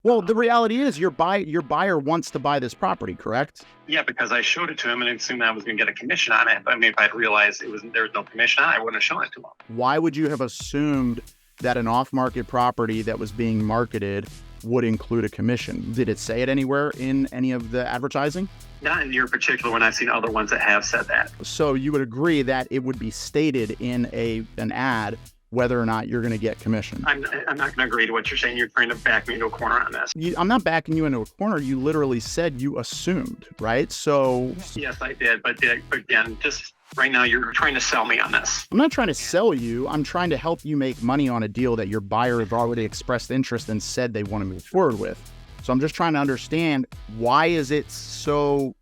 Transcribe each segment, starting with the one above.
Well, the reality is your buyer wants to buy this property, correct? Yeah, because I showed it to him and assumed I was going to get a commission on it. But I mean, if I'd realized there was no commission on it, I wouldn't have shown it to him. Why would you have assumed that an off-market property that was being marketed would include a commission? Did it say it anywhere in any of the advertising? Not in your particular one. I've seen other ones that have said that. So you would agree that it would be stated in an ad whether or not you're going to get commission. I'm not going to agree to what you're saying. You're trying to back me into a corner on this. I'm not backing you into a corner. You literally said you assumed, right? So yes, I did. But again, just right now, you're trying to sell me on this. I'm not trying to sell you. I'm trying to help you make money on a deal that your buyer has already expressed interest and said they want to move forward with. So I'm just trying to understand, why is it so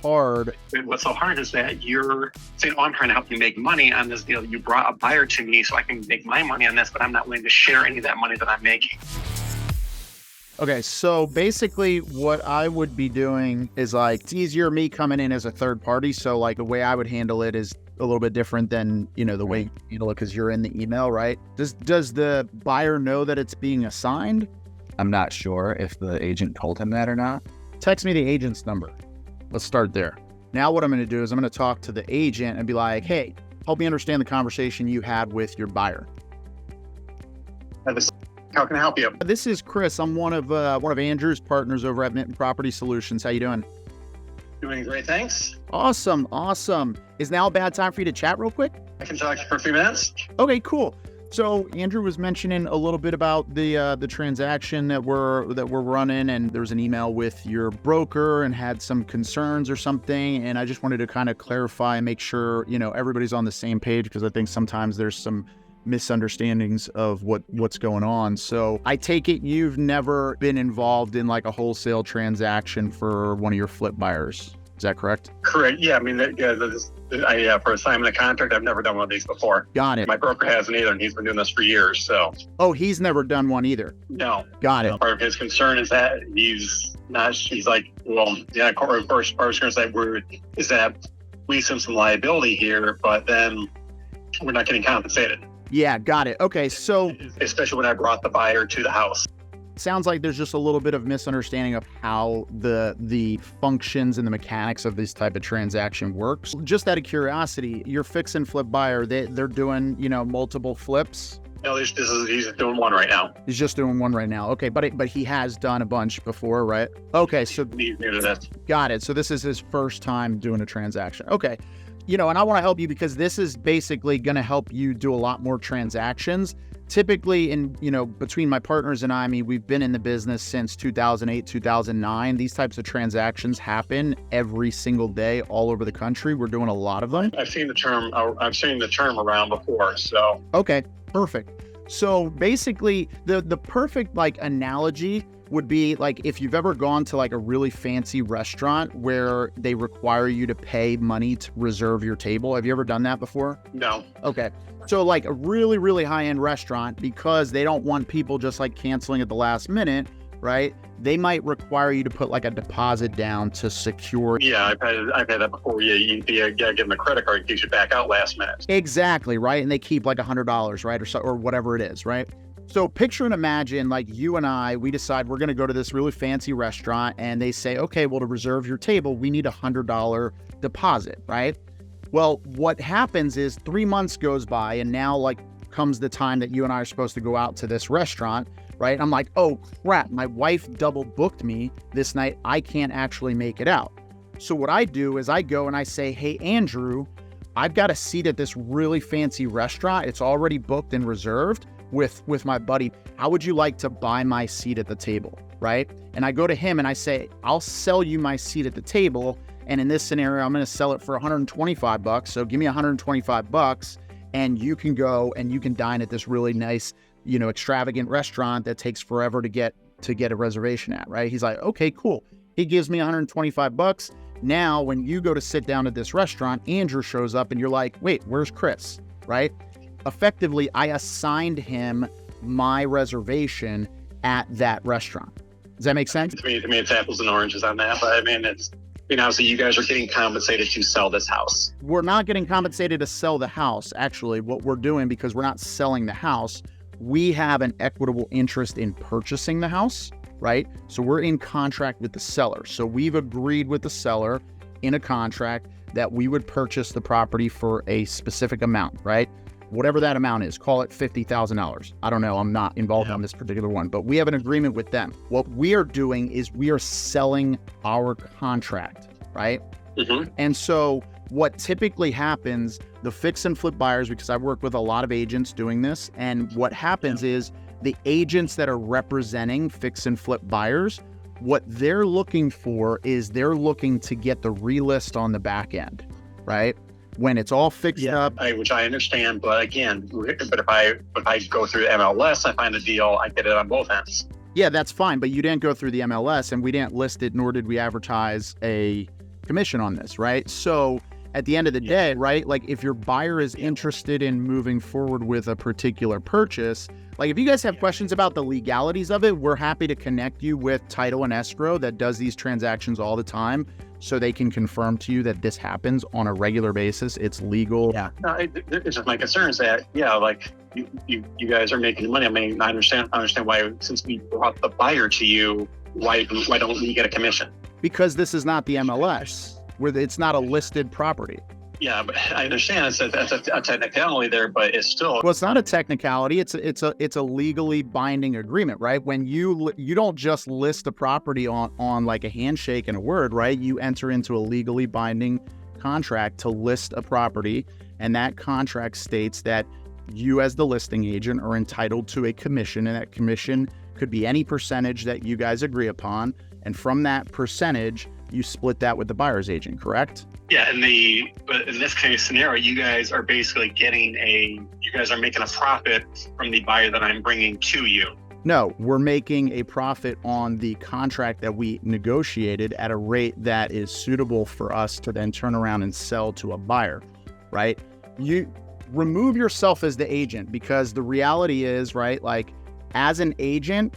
hard? What's so hard is that you're saying, oh, I'm trying to help you make money on this deal. You brought a buyer to me so I can make my money on this, but I'm not willing to share any of that money that I'm making. Okay, so basically what I would be doing is, like, it's easier me coming in as a third party. So like the way I would handle it is a little bit different than, the way you handle it, because you're in the email, right? Does the buyer know that it's being assigned? I'm not sure if the agent told him that or not. Text me the agent's number. Let's start there. Now what I'm going to do is I'm going to talk to the agent and be like, hey, help me understand the conversation you had with your buyer. How can I help you? This is Chris. I'm one of Andrew's partners over at Minton Property Solutions. How you doing? Doing great, thanks. Awesome. Is now a bad time for you to chat real quick? I can talk to you for a few minutes. Okay, cool. So Andrew was mentioning a little bit about the transaction that we're running, and there was an email with your broker and had some concerns or something. And I just wanted to kind of clarify and make sure, everybody's on the same page, because I think sometimes there's some misunderstandings of what's going on. So I take it you've never been involved in like a wholesale transaction for one of your flip buyers. Is that correct? Correct. Yeah. I mean, for assignment of contract, I've never done one of these before. Got it. My broker hasn't either, and he's been doing this for years. So. Oh, he's never done one either. No. Got it. Part of his concern is that he's like, well, yeah, of course, part of his concern is that we assume some liability here, but then we're not getting compensated. Yeah, got it. Okay, so especially when I brought the buyer to the house. Sounds like there's just a little bit of misunderstanding of how the functions and the mechanics of this type of transaction works. Just out of curiosity, your fix and flip buyer, they're doing, multiple flips? No, he's doing one right now. He's just doing one right now. Okay, but he has done a bunch before, right? Okay, so he's new to this. Got it. So this is his first time doing a transaction. Okay. And I want to help you, because this is basically going to help you do a lot more transactions. Typically between my partners and I mean, we've been in the business since 2008, 2009. These types of transactions happen every single day all over the country. We're doing a lot of them. I've seen the term around before, so. Okay, perfect. So basically the perfect analogy would be like if you've ever gone to like a really fancy restaurant where they require you to pay money to reserve your table. Have you ever done that before? No. Okay. So like a really, really high-end restaurant, because they don't want people just like canceling at the last minute, right? They might require you to put like a deposit down to secure. Yeah, I've had that before. Yeah, you gotta give them a credit card in case you back out last minute. Exactly, right? And they keep like $100, right? Or whatever it is, right? So picture and imagine like you and I, we decide we're going to go to this really fancy restaurant, and they say, okay, well, to reserve your table, we need $100 deposit, right? Well, what happens is 3 months goes by, and now like comes the time that you and I are supposed to go out to this restaurant, right? I'm like, oh crap, my wife double booked me this night. I can't actually make it out. So what I do is I go and I say, hey, Andrew, I've got a seat at this really fancy restaurant. It's already booked and reserved with my buddy. How would you like to buy my seat at the table, right? And I go to him and I say, I'll sell you my seat at the table. And in this scenario, I'm going to sell it for $125. So give me $125 and you can go and you can dine at this really nice, extravagant restaurant that takes forever to get a reservation at, right? He's like, okay, cool. He gives me $125. Now, when you go to sit down at this restaurant, Andrew shows up and you're like, wait, where's Chris, right? Effectively, I assigned him my reservation at that restaurant. Does that make sense? To me, it's apples and oranges on that. But I mean, obviously you guys are getting compensated to sell this house. We're not getting compensated to sell the house. Actually, what we're doing, because we're not selling the house, we have an equitable interest in purchasing the house, right? So we're in contract with the seller. So we've agreed with the seller in a contract that we would purchase the property for a specific amount, right? Whatever that amount is, call it $50,000. I don't know, I'm not involved on this particular one, but we have an agreement with them. What we are doing is we are selling our contract, right? And so what typically happens, the fix and flip buyers, because I've worked with a lot of agents doing this, and what happens is the agents that are representing fix and flip buyers, what they're looking for is they're looking to get the relist on the back end, right? When it's all fixed up. Which I understand, but again, but if I go through MLS, I find a deal, I get it on both ends. Yeah, that's fine, but you didn't go through the MLS and we didn't list it, nor did we advertise a commission on this, right? So at the end of the day, right, like if your buyer is interested in moving forward with a particular purchase, like if you guys have questions about the legalities of it, we're happy to connect you with title and escrow that does these transactions all the time, so they can confirm to you that this happens on a regular basis. It's legal. Yeah. No, it's just my concern is that, like you guys are making money. I mean, I understand why, since we brought the buyer to you, why don't we get a commission? Because this is not the MLS, where it's not a listed property. Yeah, but I understand that's a technicality there, but it's still. Well, it's not a technicality. It's a legally binding agreement, right? When you don't just list a property on like a handshake and a word, right? You enter into a legally binding contract to list a property, and that contract states that you as the listing agent are entitled to a commission, and that commission could be any percentage that you guys agree upon, and from that percentage, you split that with the buyer's agent, correct? Yeah, but in this case scenario, you guys are basically you guys are making a profit from the buyer that I'm bringing to you. No, we're making a profit on the contract that we negotiated at a rate that is suitable for us to then turn around and sell to a buyer, right? You remove yourself as the agent, because the reality is, right, like as an agent,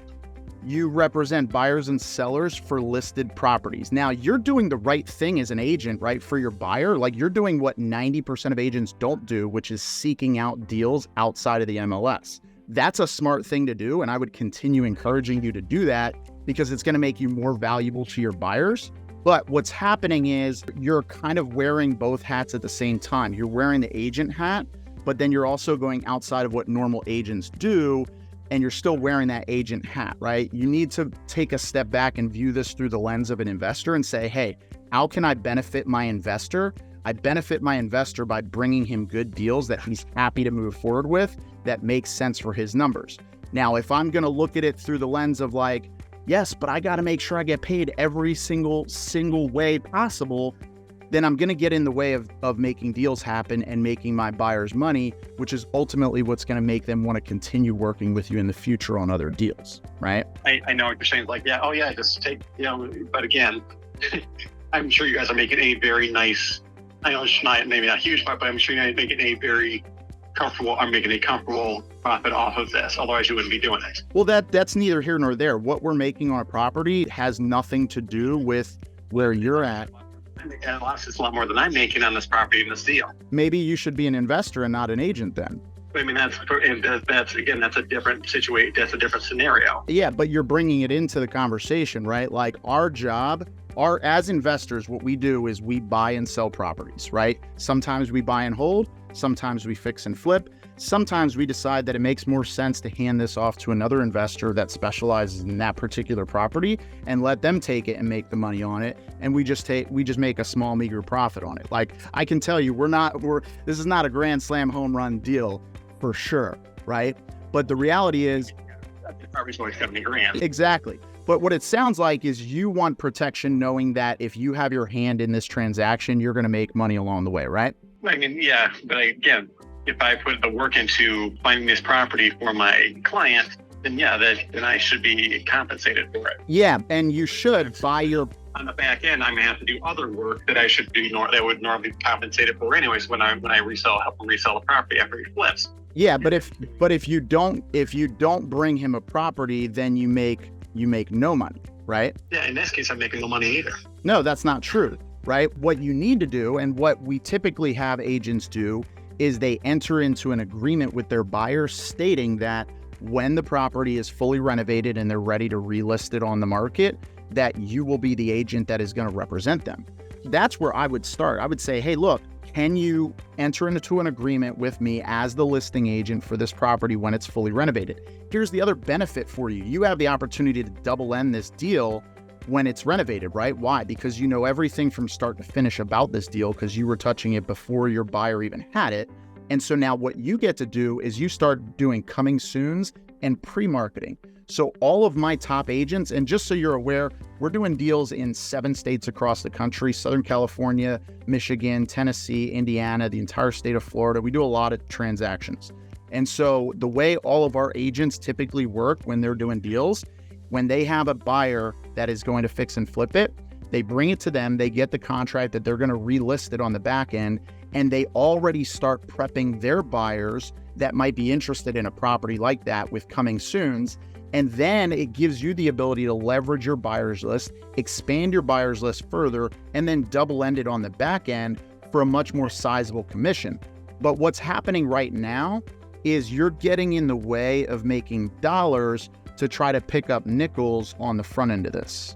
you represent buyers and sellers for listed properties. Now, you're doing the right thing as an agent, right, for your buyer. Like you're doing what 90% of agents don't do, which is seeking out deals outside of the MLS. That's a smart thing to do, and I would continue encouraging you to do that because it's going to make you more valuable to your buyers. But what's happening is you're kind of wearing both hats at the same time. You're wearing the agent hat, but then you're also going outside of what normal agents do, and you're still wearing that agent hat, right? You need to take a step back and view this through the lens of an investor and say, hey, how can I benefit my investor? I benefit my investor by bringing him good deals that he's happy to move forward with, that makes sense for his numbers. Now, if I'm gonna look at it through the lens of like, yes, but I gotta make sure I get paid every single way possible, then I'm going to get in the way of making deals happen and making my buyers money, which is ultimately what's going to make them want to continue working with you in the future on other deals, right? I know what you're saying. Like, yeah, oh yeah, just take, but again, I'm sure you guys are making a very nice, I know it's not, maybe not huge, but I'm sure you're making a very comfortable, I'm making a comfortable profit off of this. Otherwise you wouldn't be doing it. Well, that's neither here nor there. What we're making on a property has nothing to do with where you're at. And it's a lot more than I'm making on this property in this deal. Maybe you should be an investor and not an agent then. I mean, that's a different situation. That's a different scenario. Yeah, but you're bringing it into the conversation, right? Like our job, as investors, what we do is we buy and sell properties, right? Sometimes we buy and hold, sometimes we fix and flip. Sometimes we decide that it makes more sense to hand this off to another investor that specializes in that particular property and let them take it and make the money on it. And we just make a small, meager profit on it. Like I can tell you, this is not a grand slam home run deal for sure, right? But the reality is, the property's only $70,000. Exactly. But what it sounds like is you want protection, knowing that if you have your hand in this transaction, you're going to make money along the way, right? I mean, yeah, but again, if I put the work into finding this property for my client, then yeah, then I should be compensated for it. Yeah, and you should buy your. On the back end, I'm gonna have to do other work that I should do that would normally be compensated for anyways when I help him resell the property after he flips. Yeah, but if you don't bring him a property, then you make no money, right? Yeah, in this case, I'm making no money either. No, that's not true, right? What you need to do, and what we typically have agents do, is they enter into an agreement with their buyer stating that when the property is fully renovated and they're ready to relist it on the market, that you will be the agent that is going to represent them. That's where I would start. I would say, hey, look, can you enter into an agreement with me as the listing agent for this property when it's fully renovated? Here's the other benefit for you. You have the opportunity to double end this deal when it's renovated, right? Why? Because you know everything from start to finish about this deal because you were touching it before your buyer even had it. And so now what you get to do is you start doing coming soons and pre-marketing. So all of my top agents, and just so you're aware, we're doing deals in 7 states across the country: Southern California, Michigan, Tennessee, Indiana, the entire state of Florida. We do a lot of transactions. And so the way all of our agents typically work when they're doing deals, when they have a buyer that is going to fix and flip it, they bring it to them, they get the contract that they're going to relist it on the back end, and they already start prepping their buyers that might be interested in a property like that with coming soons. And then it gives you the ability to leverage your buyers list, expand your buyers list further, and then double end it on the back end for a much more sizable commission. But what's happening right now is you're getting in the way of making dollars to try to pick up nickels on the front end of this.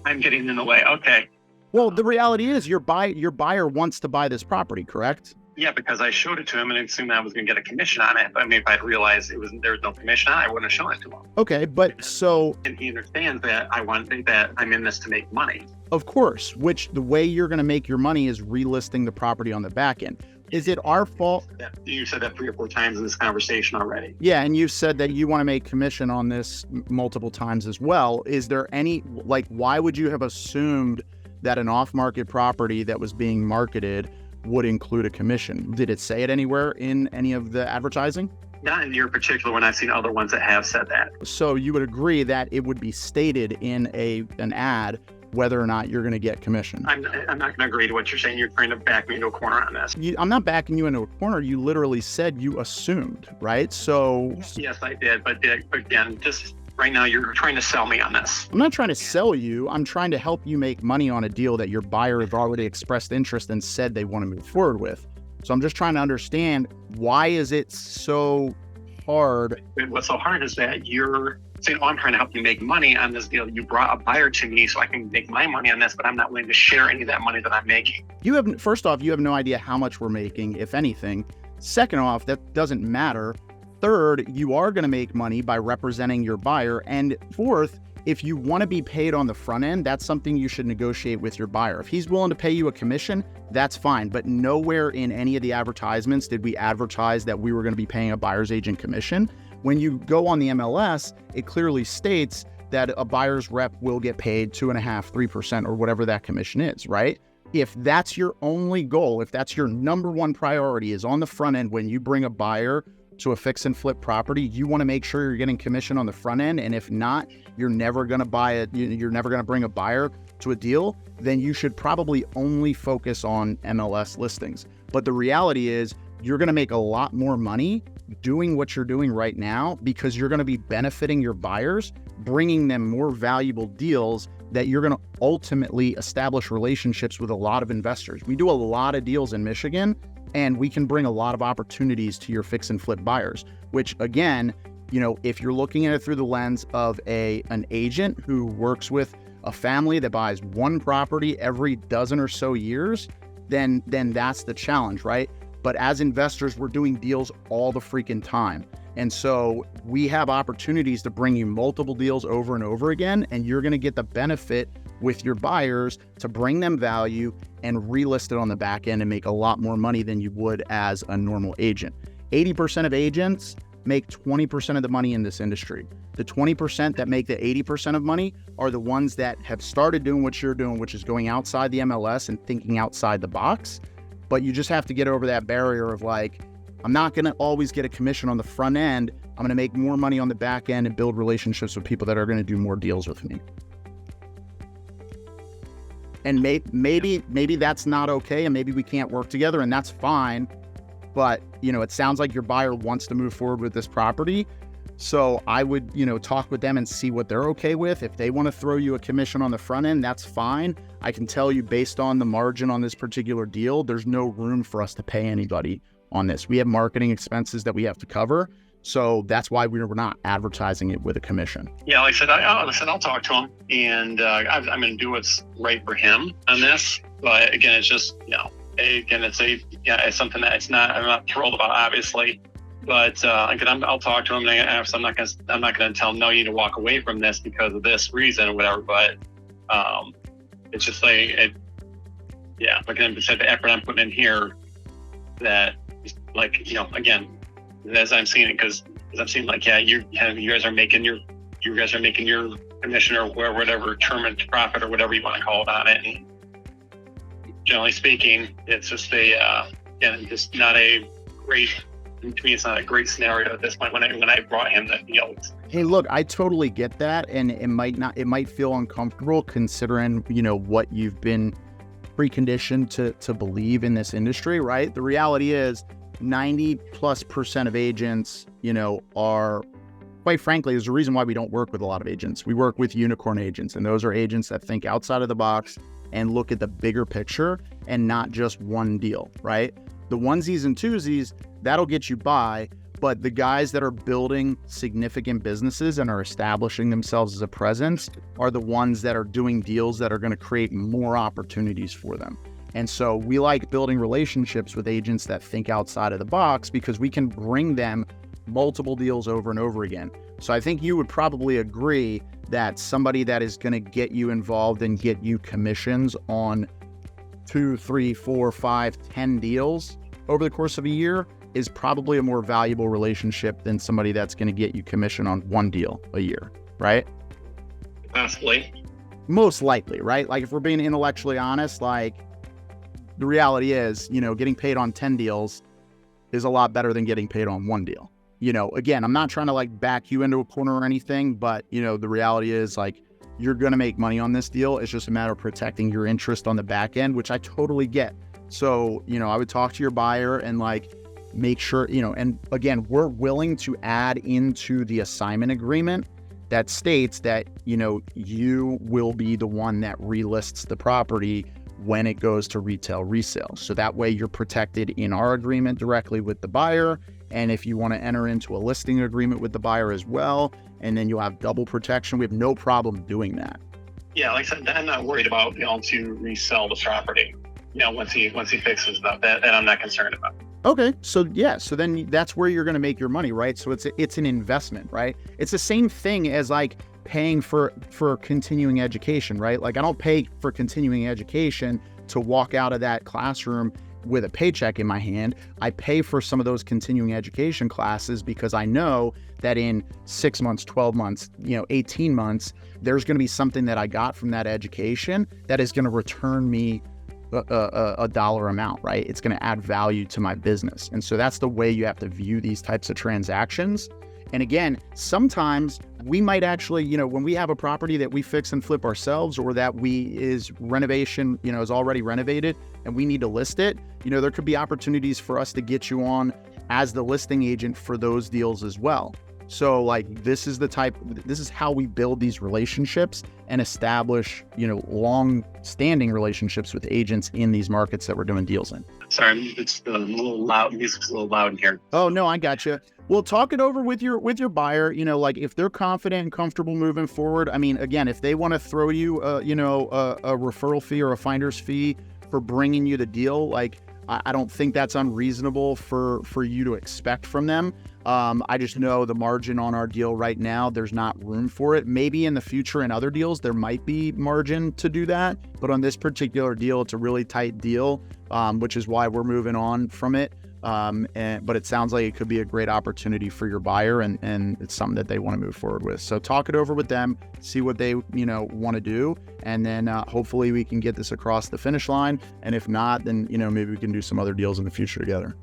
I'm getting in the way. Okay. Well, the reality is your buyer wants to buy this property, correct? Yeah, because I showed it to him and assumed I was going to get a commission on it. But I mean, if I'd realized there was no commission on it, I wouldn't have shown it to him. Okay, but so... And he understands that that I'm in this to make money. Of course, which the way you're going to make your money is relisting the property on the back end. Is it our fault? You said that 3 or 4 times in this conversation already. Yeah, and you've said that you want to make commission on this multiple times as well. Is there any, why would you have assumed that an off-market property that was being marketed would include a commission? Did it say it anywhere in any of the advertising? Not in your particular one. I've seen other ones that have said that. So you would agree that it would be stated in an ad whether or not you're going to get commission? I'm not going to agree to what you're saying. You're trying to back me into a corner on this. I'm not backing you into a corner. You literally said you assumed, right? So yes, I did. But again, just right now, you're trying to sell me on this. I'm not trying to sell you. I'm trying to help you make money on a deal that your buyer has already expressed interest and said they want to move forward with. So I'm just trying to understand, why is it so hard? What's so hard is that you're saying, oh, I'm trying to help you make money on this deal. You brought a buyer to me so I can make my money on this, but I'm not willing to share any of that money that I'm making. First off, you have no idea how much we're making, if anything. Second off, that doesn't matter. Third, you are going to make money by representing your buyer. And fourth, if you want to be paid on the front end, that's something you should negotiate with your buyer. If he's willing to pay you a commission, that's fine. But nowhere in any of the advertisements did we advertise that we were going to be paying a buyer's agent commission. When you go on the MLS, it clearly states that a buyer's rep will get paid 2.5%, 3%, or whatever that commission is, right? If that's your only goal, if that's your number one priority is on the front end, when you bring a buyer to a fix and flip property, you want to make sure you're getting commission on the front end. And if not, you're never going to you're never going to bring a buyer to a deal, then you should probably only focus on MLS listings. But the reality is you're going to make a lot more money doing what you're doing right now, because you're going to be benefiting your buyers, bringing them more valuable deals that you're going to ultimately establish relationships with a lot of investors. We do a lot of deals in Michigan, and we can bring a lot of opportunities to your fix and flip buyers, which again, if you're looking at it through the lens of an agent who works with a family that buys one property every dozen or so years, then that's the challenge, right? But as investors, we're doing deals all the freaking time. And so we have opportunities to bring you multiple deals over and over again, and you're going to get the benefit with your buyers to bring them value and relist it on the back end and make a lot more money than you would as a normal agent. 80% of agents make 20% of the money in this industry. The 20% that make the 80% of money are the ones that have started doing what you're doing, which is going outside the MLS and thinking outside the box. But you just have to get over that barrier of I'm not going to always get a commission on the front end. I'm going to make more money on the back end and build relationships with people that are going to do more deals with me. And maybe that's not okay, and maybe we can't work together, and that's fine. But, it sounds like your buyer wants to move forward with this property. So I would, talk with them and see what they're okay with. If they want to throw you a commission on the front end, that's fine. I can tell you, based on the margin on this particular deal, there's no room for us to pay anybody on this. We have marketing expenses that we have to cover. So that's why we're not advertising it with a commission. Yeah, like I said, I'll talk to him, and I'm going to do what's right for him on this. But again, it's just, it's something that I'm not thrilled about, obviously. But again, I'll talk to him, and I'm not going to tell him, no, you need to walk away from this because of this reason or whatever. But it's just like, again, besides the effort I'm putting in here, that again, as I'm seeing it, because I'm seeing you guys are making your commission or whatever term and profit or whatever you want to call it on it. And generally speaking, it's just just not a great. To me, it's not a great scenario at this point when I brought him the deals. Hey, look, I totally get that, and it might feel uncomfortable considering what you've been preconditioned to believe in this industry, right? The reality is 90+% of agents, are, quite frankly, there's a reason why we don't work with a lot of agents. We work with unicorn agents, and those are agents that think outside of the box and look at the bigger picture and not just one deal, right? The onesies and twosies, that'll get you by, but the guys that are building significant businesses and are establishing themselves as a presence are the ones that are doing deals that are going to create more opportunities for them. And so we like building relationships with agents that think outside of the box because we can bring them multiple deals over and over again. So I think you would probably agree that somebody that is going to get you involved and get you commissions on 2, 3, 4, 5, 10 deals over the course of a year is probably a more valuable relationship than somebody that's going to get you commission on one deal a year, right? Possibly. Most likely, right? Like if we're being intellectually honest, like the reality is, getting paid on 10 deals is a lot better than getting paid on one deal. Again, I'm not trying to back you into a corner or anything, but the reality is you're going to make money on this deal. It's just a matter of protecting your interest on the back end, which I totally get. So, I would talk to your buyer and make sure, and again, we're willing to add into the assignment agreement that states that, you will be the one that relists the property when it goes to retail resale. So that way you're protected in our agreement directly with the buyer. And if you want to enter into a listing agreement with the buyer as well, and then you'll have double protection, we have no problem doing that. Yeah, like I said, I'm not worried about being able to resell the property. Once he fixes stuff, that I'm not concerned about. Okay, so then that's where you're going to make your money, right? So it's an investment, right? It's the same thing as paying for continuing education, right? I don't pay for continuing education to walk out of that classroom with a paycheck in my hand. I pay for some of those continuing education classes because I know that in 6 months, 12 months, 18 months, there's going to be something that I got from that education that is going to return me a dollar amount, right? It's going to add value to my business. And so that's the way you have to view these types of transactions. And again, sometimes we might actually, when we have a property that we fix and flip ourselves, or that is renovation, is already renovated and we need to list it, there could be opportunities for us to get you on as the listing agent for those deals as well. So this is how we build these relationships and establish, long-standing relationships with agents in these markets that we're doing deals in. Sorry, it's a little loud. Music's a little loud in here. Oh, no, I got you. Well, talk it over with your buyer, if they're confident and comfortable moving forward. I mean, again, if they want to throw you, a referral fee or a finder's fee for bringing you the deal, I don't think that's unreasonable for you to expect from them. I just know the margin on our deal right now, there's not room for it. Maybe in the future in other deals, there might be margin to do that. But on this particular deal, it's a really tight deal, which is why we're moving on from it. But it sounds like it could be a great opportunity for your buyer, and it's something that they want to move forward with. So talk it over with them, see what they, want to do. And then hopefully we can get this across the finish line. And if not, then, maybe we can do some other deals in the future together.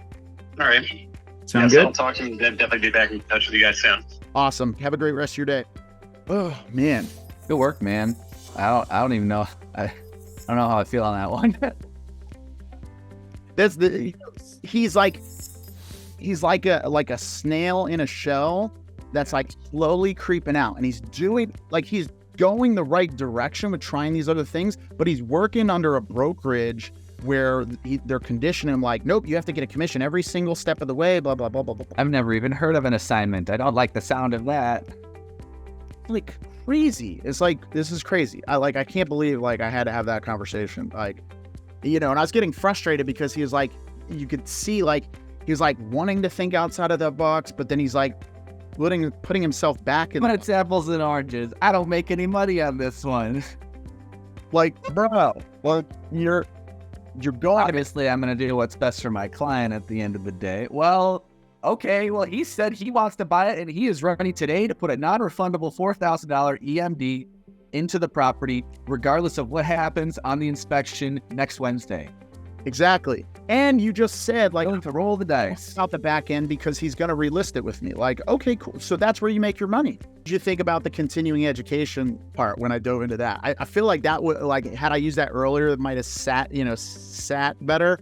All right. Sound good? I'll talk to you and definitely be back in touch with you guys soon. Awesome. Have a great rest of your day. Oh, man. Good work, man. I don't even know. I don't know how I feel on that one. He's like a snail in a shell that's slowly creeping out, and he's going the right direction with trying these other things, but he's working under a brokerage where they're conditioning him like, nope, you have to get a commission every single step of the way, blah, blah, blah, blah, blah. I've never even heard of an assignment. I don't like the sound of that. Like crazy. It's like, this is crazy. I can't believe like I had to have that conversation. Like, and I was getting frustrated because he was like, you could see like, he was like wanting to think outside of the box, but then he's like putting himself back in. But it's apples and oranges. I don't make any money on this one. Like, bro, well, you're going. Obviously, I'm going to do what's best for my client at the end of the day. Well, okay. Well, he said he wants to buy it, and he is ready today to put a non-refundable $4,000 EMD into the property, regardless of what happens on the inspection next Wednesday. Exactly. And you just said, like, Going to roll the dice out the back end because he's going to relist it with me. Like, okay, cool. So that's where you make your money. What did you think about the continuing education part when I dove into that? I feel like that would, like, had I used that earlier, it might have sat better.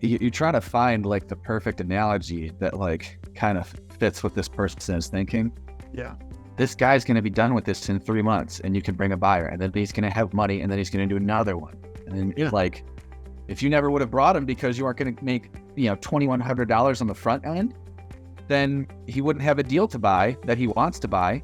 You try to find like the perfect analogy that like kind of fits what this person is thinking. Yeah. This guy's going to be done with this in 3 months, and you can bring a buyer, and then he's going to have money, and then he's going to do another one. And then like, if you never would have brought him because you aren't going to make, $2,100 on the front end, then he wouldn't have a deal to buy that he wants to buy.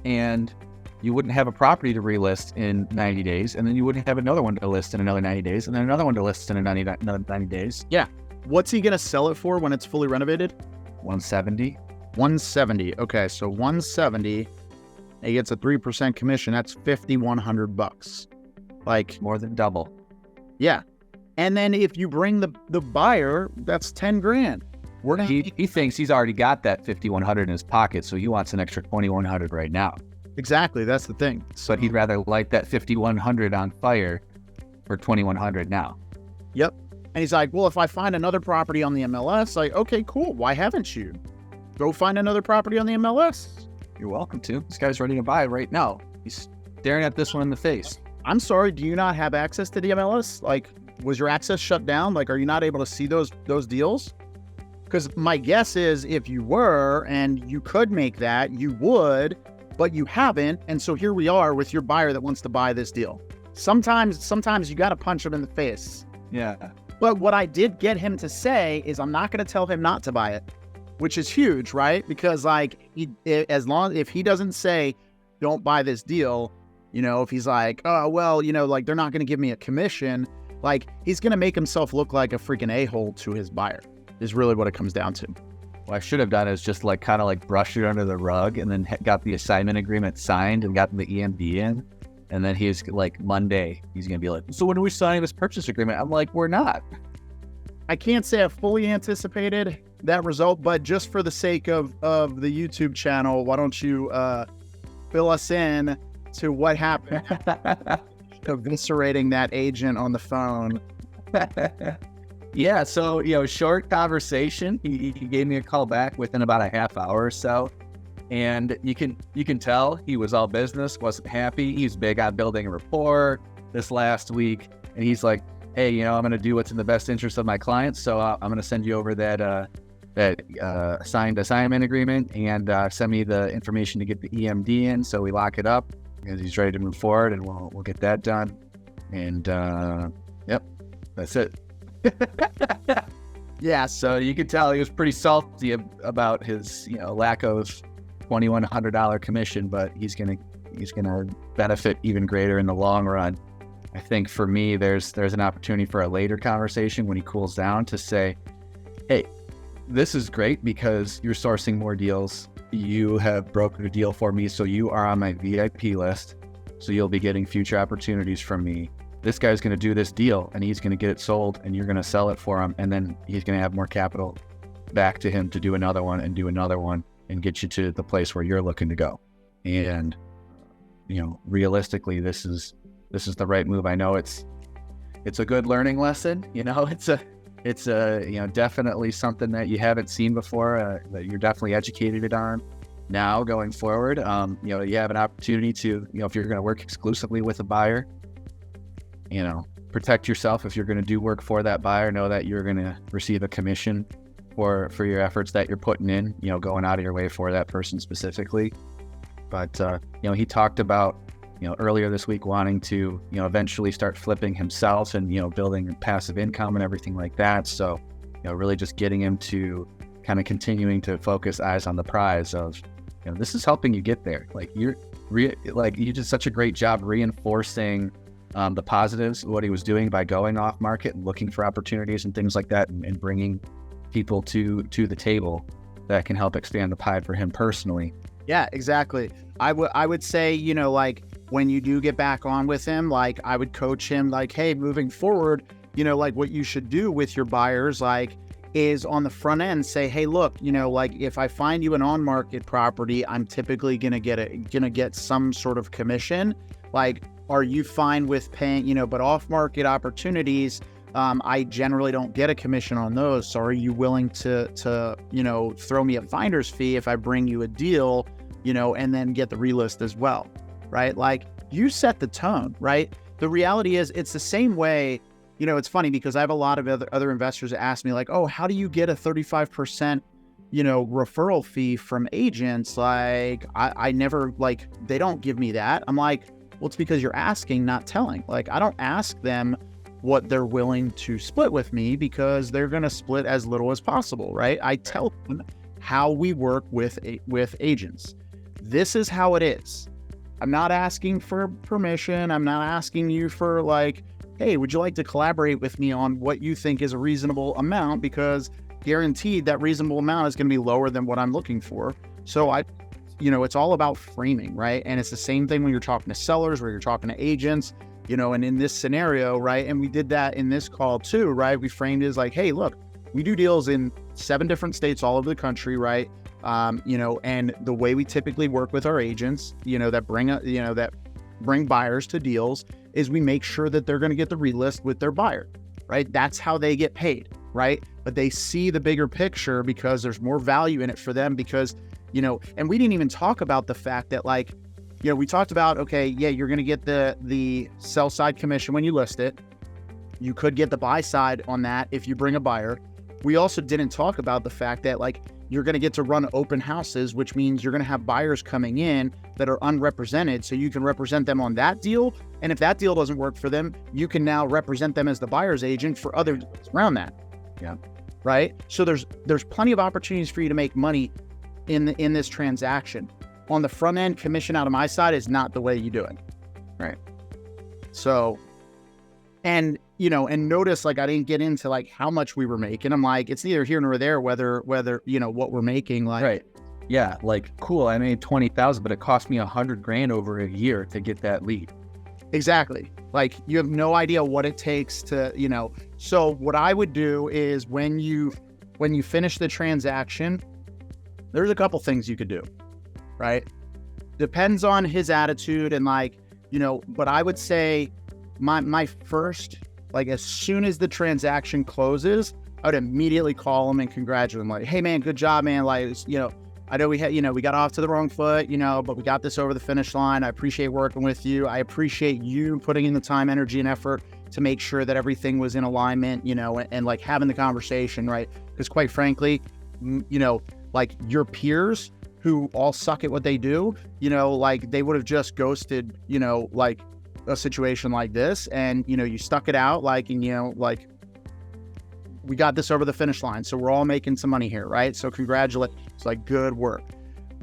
And you wouldn't have a property to relist in 90 days. And then you wouldn't have another one to list in another 90 days. And then another one to list in another 90 days. Yeah. What's he going to sell it for when it's fully renovated? 170. 170. Okay. So 170, he gets a 3% commission. That's $5,100. Like, More than double. yeah. And then if you bring the buyer, that's 10 grand. He thinks he's already got that 5,100 in his pocket, so he wants an extra 2,100 right now. Exactly. That's the thing. But he'd rather light that 5,100 on fire for 2,100 now. Yep. And he's like, well, if I find another property on the MLS, like, okay, cool. Why haven't you? Go find another property on the MLS. You're welcome to. This guy's ready to buy right now. He's staring at this one in the face. I'm sorry. Do you not have access to the MLS? Like, was your access shut down? Like, are you not able to see those deals? Because my guess is if you were and you could make that, you would, but you haven't. And so here we are with your buyer that wants to buy this deal. Sometimes you got to punch him in the face. Yeah. But what I did get him to say is I'm not going to tell him not to buy it, which is huge, right? Because like, if he doesn't say, don't buy this deal, if he's like, oh, well, like they're not going to give me a commission, like he's going to make himself look like a freaking a-hole to his buyer is really what it comes down to. What I should have done is just like kind of like brush it under the rug and then got the assignment agreement signed and gotten the EMD in. And then he's like, Monday, he's going to be like, so when are we signing this purchase agreement? I'm like, we're not. I can't say I fully anticipated that result, but just for the sake of the YouTube channel, why don't you fill us in to what happened? Eviscerating that agent on the phone. Yeah, so, short conversation. He gave me a call back within about a half hour or so. And you can tell he was all business, wasn't happy. He's big on building a rapport this last week. And he's like, hey, I'm going to do what's in the best interest of my clients. So I'm going to send you over that signed assignment agreement and send me the information to get the EMD in. So we lock it up because he's ready to move forward and we'll get that done. And yep, that's it. Yeah, so you could tell he was pretty salty about his, lack of $2,100 commission, but he's gonna benefit even greater in the long run. I think for me, there's an opportunity for a later conversation when he cools down to say, hey, this is great because you're sourcing more deals. You have brokered a deal for me, so you are on my VIP list. So you'll be getting future opportunities from me. This guy's going to do this deal and he's going to get it sold and you're going to sell it for him. And then he's going to have more capital back to him to do another one and do another one and get you to the place where you're looking to go. And, realistically, this is the right move. I know it's a good learning lesson. It's definitely something that you haven't seen before, that you're definitely educated on now going forward. You have an opportunity to, if you're going to work exclusively with a buyer, protect yourself. If you're going to do work for that buyer, know that you're going to receive a commission for your efforts that you're putting in, going out of your way for that person specifically. But, he talked about earlier this week wanting to, eventually start flipping himself and, building passive income and everything like that. So, really just getting him to kind of continuing to focus eyes on the prize of, this is helping you get there. Like you did such a great job reinforcing the positives of what he was doing by going off market and looking for opportunities and things like that, and bringing people to the table that can help expand the pie for him personally. Yeah, exactly. I would say, like when you do get back on with him, like I would coach him like, hey, moving forward, like what you should do with your buyers, like is on the front end say, hey, look, like if I find you an on-market property, I'm typically gonna get some sort of commission. Like, are you fine with paying, but off-market opportunities, I generally don't get a commission on those. So are you willing to throw me a finder's fee if I bring you a deal, and then get the relist as well, right? Like you set the tone, right? The reality is it's the same way. It's funny because I have a lot of other investors that ask me like, oh, how do you get a 35%, referral fee from agents? Like I never, like, they don't give me that. I'm like, well, it's because you're asking, not telling. Like I don't ask them what they're willing to split with me because they're going to split as little as possible, right? I tell them how we work with agents. This is how it is. I'm not asking for permission. I'm not asking you for like, hey, would you like to collaborate with me on what you think is a reasonable amount? Because guaranteed that reasonable amount is going to be lower than what I'm looking for. So it's all about framing, right? And it's the same thing when you're talking to sellers, where you're talking to agents, and in this scenario, right? And we did that in this call too, right? We framed it as like, hey, look, we do deals in 7 different states all over the country, right? And the way we typically work with our agents, that bring buyers to deals is we make sure that they're going to get the relist with their buyer, right? That's how they get paid, right? But they see the bigger picture because there's more value in it for them because, and we didn't even talk about the fact that like, we talked about, okay, yeah, you're going to get the sell side commission when you list it. You could get the buy side on that if you bring a buyer. We also didn't talk about the fact that like, you're going to get to run open houses, which means you're going to have buyers coming in that are unrepresented. So you can represent them on that deal. And if that deal doesn't work for them, you can now represent them as the buyer's agent for other deals around that. Yeah. Right. So there's plenty of opportunities for you to make money in this transaction. On the front end, commission out of my side is not the way you do it. Right. So, and notice like I didn't get into like how much we were making. I'm like, it's neither here nor there whether what we're making. Like, right. Yeah. Like, cool. I made 20,000, but it cost me $100,000 over a year to get that lead. Exactly. Like you have no idea what it takes to, so what I would do is when you finish the transaction, there's a couple things you could do, right? Depends on his attitude and like, but I would say my first, like as soon as the transaction closes, I would immediately call him and congratulate him. Like, hey man, good job, man. Like, I know we had, we got off to the wrong foot, but we got this over the finish line. I appreciate working with you. I appreciate you putting in the time, energy, and effort to make sure that everything was in alignment, and like having the conversation, right? Because quite frankly, like your peers who all suck at what they do, like they would have just ghosted, like a situation like this, and you stuck it out, like, and like we got this over the finish line, so we're all making some money here, right? So congratulations, like good work,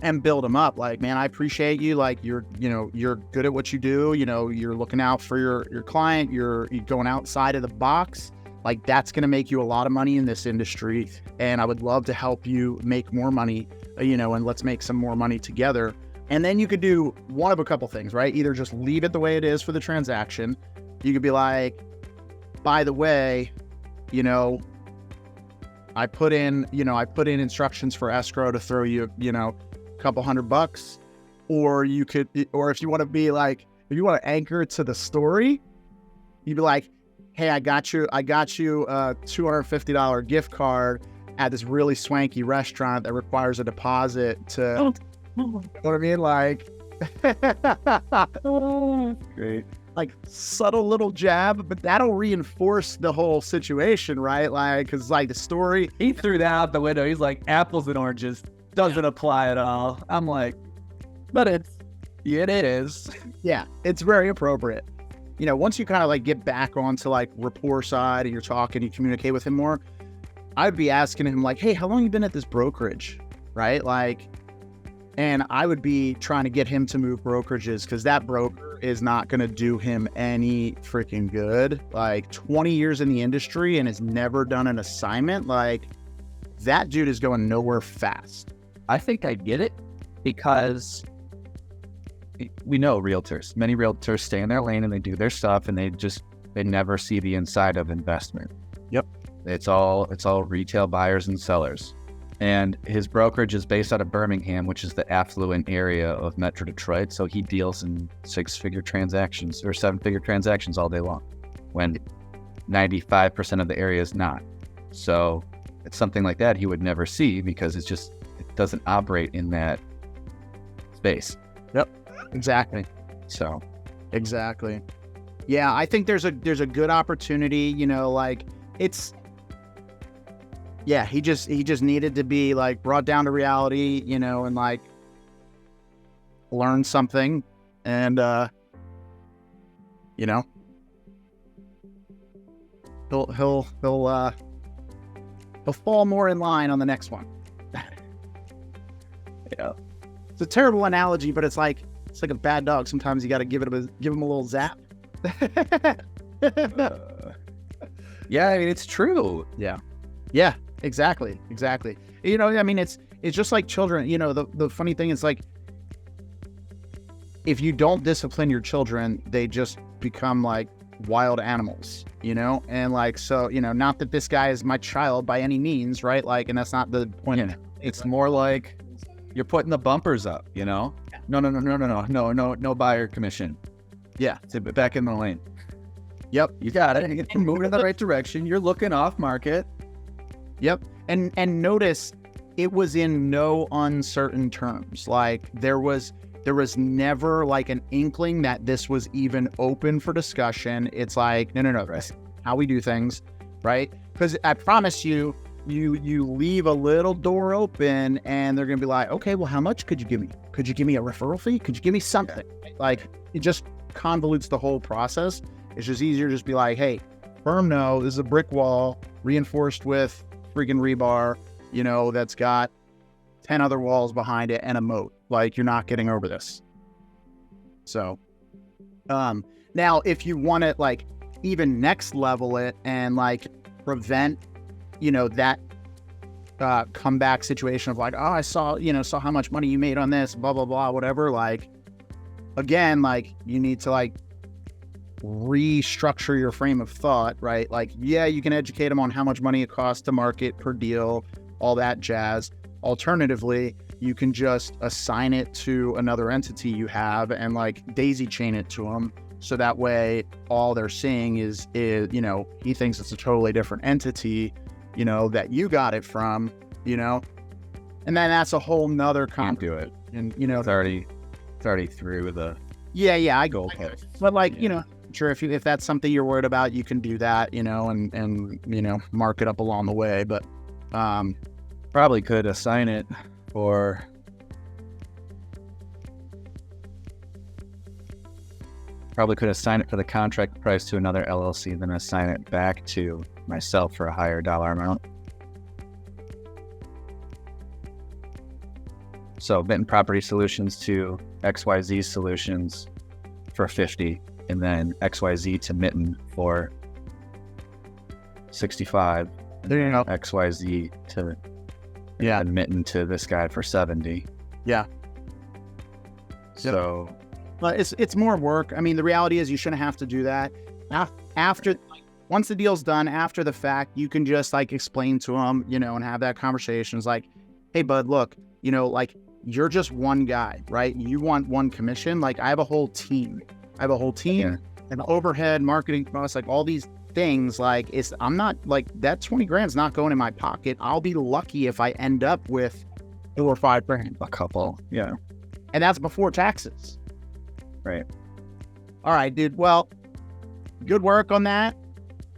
and build them up. Like, man, I appreciate you. Like you're good at what you do. You're looking out for your client. You're going outside of the box. Like that's going to make you a lot of money in this industry, and I would love to help you make more money. And let's make some more money together. And then you could do one of a couple things, right? Either just leave it the way it is for the transaction. You could be like, by the way, I put in instructions for escrow to throw you, a couple $100. Or you could, or if you want to be like, if you want to anchor to the story, you'd be like, hey, I got you a $250 gift card at this really swanky restaurant that requires a deposit to, you know what I mean? Like, Great. like subtle little jab, but that'll reinforce the whole situation, right? Like, cause like the story, He threw that out the window. He's like, apples and oranges doesn't apply at all. I'm like, but it's, It is. Yeah, it's very appropriate. You know, once you kind of like get back onto like rapport side and you're talking, you communicate with him more, I'd be asking him like, hey, how long you been at this brokerage? Right? Like, and I would be trying to get him to move brokerages because that broker is not going to do him any freaking good. Like 20 years in the industry and has never done an assignment. Like that dude is going nowhere fast. I think I get it because we know realtors. Many realtors stay in their lane and they do their stuff and they never see the inside of investment. Yep. It's all retail buyers and sellers. And his brokerage is based out of Birmingham, which is the affluent area of Metro Detroit. So he deals in 6-figure transactions or 7-figure transactions all day long, when 95% of the area is not. So it's something like that he would never see because it doesn't operate in that space. Yep, exactly. So exactly. Yeah, I think there's a good opportunity, you know, like it's, yeah, he just needed to be like brought down to reality, you know, and like learn something and, you know, he'll fall more in line on the next one. yeah, it's a terrible analogy, but it's like a bad dog. Sometimes you got to give him a little zap. yeah, I mean, it's true. Yeah, exactly. You know, I mean, it's just like children. You know, the funny thing is like, if you don't discipline your children, they just become like wild animals, you know? And like, so, you know, not that this guy is my child by any means, right? Like, and that's not the point. Yeah. It's more like you're putting the bumpers up, you know? No buyer commission. Yeah. Sit back in the lane. Yep. You got it. You're moving in the right direction. You're looking off market. Yep. And notice it was in no uncertain terms. Like there was never like an inkling that this was even open for discussion. It's like, no, that's how we do things, right? Because I promise you leave a little door open and they're going to be like, okay, well, how much could you give me? Could you give me a referral fee? Could you give me something? Like it just convolutes the whole process. It's just easier to just be like, hey, firm no, this is a brick wall reinforced with freaking rebar, you know, that's got 10 other walls behind it and a moat. Like you're not getting over this. So, now if you want to like even next level it and like prevent, you know, that comeback situation of like, oh, I saw how much money you made on this, blah, blah, blah, whatever. Like, again, like you need to like restructure your frame of thought, right? Like, yeah, you can educate them on how much money it costs to market per deal, all that jazz. Alternatively, you can just assign it to another entity you have and like daisy chain it to them. So that way all they're seeing is, you know, he thinks it's a totally different entity, you know, that you got it from, you know, and then that's a whole nother Can't do it. And, you know, It's already through the I go, goalpost. but like, you know, sure. If that's something you're worried about, you can do that, you know, and, you know, mark it up along the way. But, probably could assign it for the contract price to another LLC, then assign it back to myself for a higher dollar amount. So Mitten Property Solutions to XYZ Solutions for 50, and then XYZ to Mitten for 65. there you go. XYZ to Yeah. and Mitten to this guy for 70. Yeah. So But it's more work. I mean, the reality is you shouldn't have to do that. After, once the deal's done, after the fact, you can just like explain to them, you know, and have that conversation. It's like, hey, bud, look, you know, like you're just one guy, right? You want one commission. Like I have a whole team. And overhead, marketing costs, like all these things. Like I'm not like that 20 grand's not going in my pocket. I'll be lucky if I end up with 4 or 5 grand. a couple. Yeah. And that's before taxes. Right. All right, dude. Well, good work on that.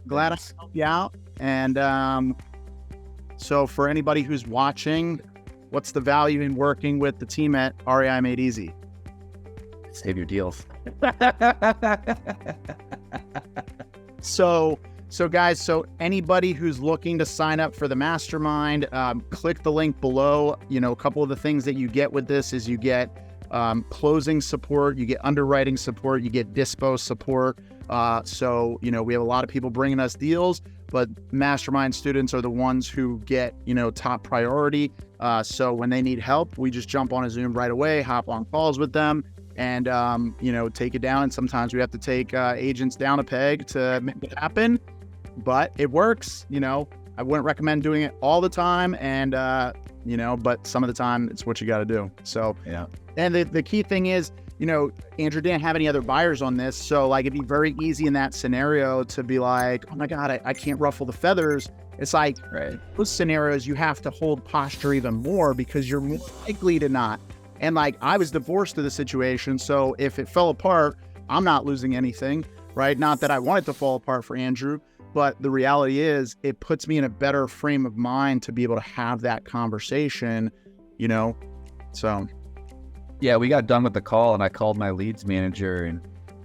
Glad I helped you out. And so for anybody who's watching, what's the value in working with the team at REI Made Easy? Save your deals. So guys, so anybody who's looking to sign up for the mastermind, click the link below. You know, a couple of the things that you get with this is you get closing support, you get underwriting support, you get dispo support. So, you know, we have a lot of people bringing us deals, but mastermind students are the ones who get, you know, top priority. So when they need help, we just jump on a Zoom right away, hop on calls with them, and, you know, take it down. And sometimes we have to take agents down a peg to make it happen, but it works. You know, I wouldn't recommend doing it all the time. And, you know, but some of the time it's what you got to do. So, Yeah. And the key thing is, you know, Andrew didn't have any other buyers on this. So like, it'd be very easy in that scenario to be like, oh my God, I can't ruffle the feathers. It's like, Right. those scenarios, you have to hold posture even more because you're more likely to not. And like, I was divorced to the situation. So if it fell apart, I'm not losing anything, right? Not that I want it to fall apart for Andrew, but the reality is it puts me in a better frame of mind to be able to have that conversation, you know? So. Yeah, we got done with the call and I called my leads manager and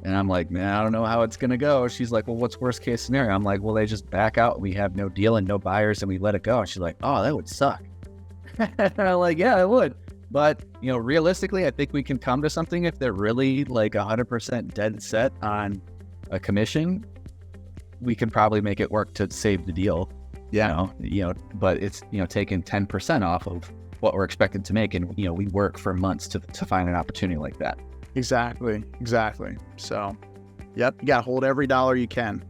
I'm like, man, I don't know how it's going to go. She's like, well, what's worst case scenario? I'm like, well, they just back out. We have no deal and no buyers and we let it go. She's like, oh, that would suck. And I'm like, yeah, it would. But, you know, realistically, I think we can come to something if they're really like 100% dead set on a commission. We can probably make it work to save the deal. Yeah. You know, but it's, you know, taking 10% off of what we're expected to make. And, you know, we work for months to find an opportunity like that. Exactly. So, yep, you got to hold every dollar you can.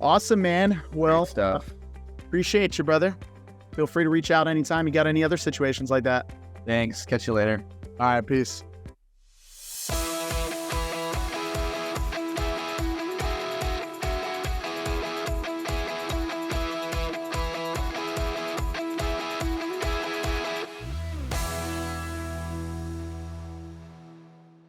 Awesome, man. Well, Great stuff. Appreciate you, brother. Feel free to reach out anytime you got any other situations like that. Thanks. Catch you later. All right, peace.